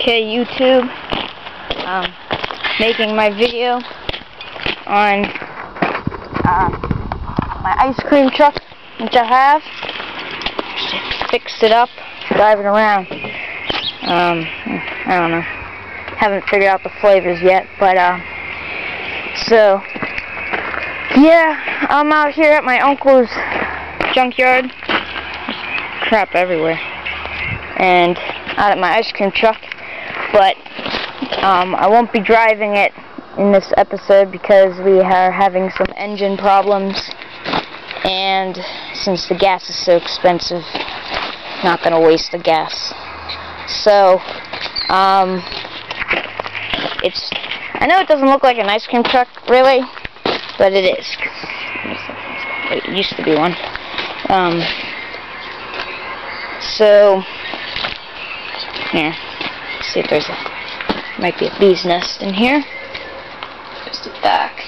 Okay, YouTube, making my video on my ice cream truck, which I have. Just fixed it up, driving around. I don't know, haven't figured out the flavors yet, but so yeah, I'm out here at my uncle's junkyard. Crap everywhere, and out at my ice cream truck. But I won't be driving it in this episode because we are having some engine problems, and since the gas is so expensive, not gonna waste the gas. So I know it doesn't look like an ice cream truck really, but it is. It used to be one. So here, let's see if might be a bee's nest in here. There's the back,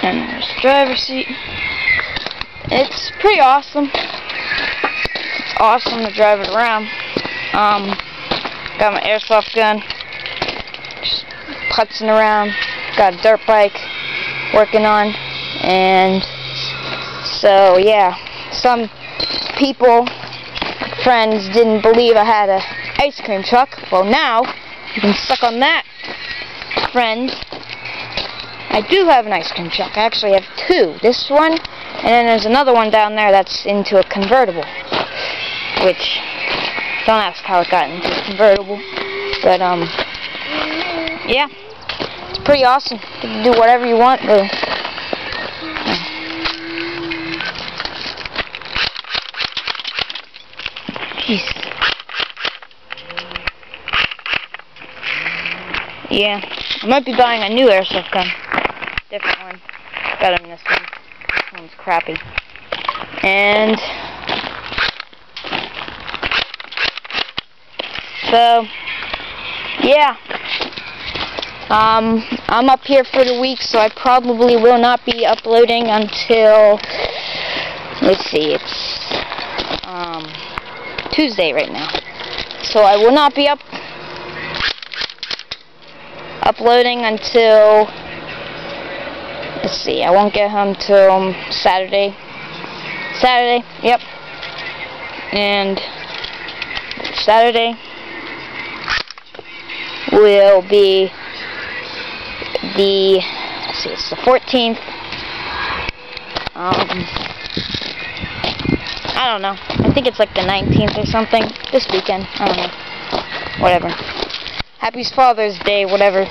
and there's the driver's seat. It's pretty awesome. It's awesome to drive it around. Got my airsoft gun, just putzing around. Got a dirt bike working on, and so yeah, some people, friends, didn't believe I had an ice cream truck. Well, now you can suck on that, friends. I do have an ice cream truck. I actually have two. This one, and then there's another one down there that's into a convertible, which, don't ask how it got into a convertible, but yeah, it's pretty awesome. You can do whatever you want with it. Jeez. Yeah, I might be buying a new airsoft gun. Different one. Better than this one. This one's crappy. And so yeah. I'm up here for the week, so I probably will not be uploading until, let's see, it's Tuesday right now. So I will not be uploading until, let's see, I won't get home till Saturday, yep, and Saturday will be the, let's see, it's the 14th, I don't know, I think it's like the 19th or something, this weekend, I don't know, whatever. Happy Father's Day, whatever.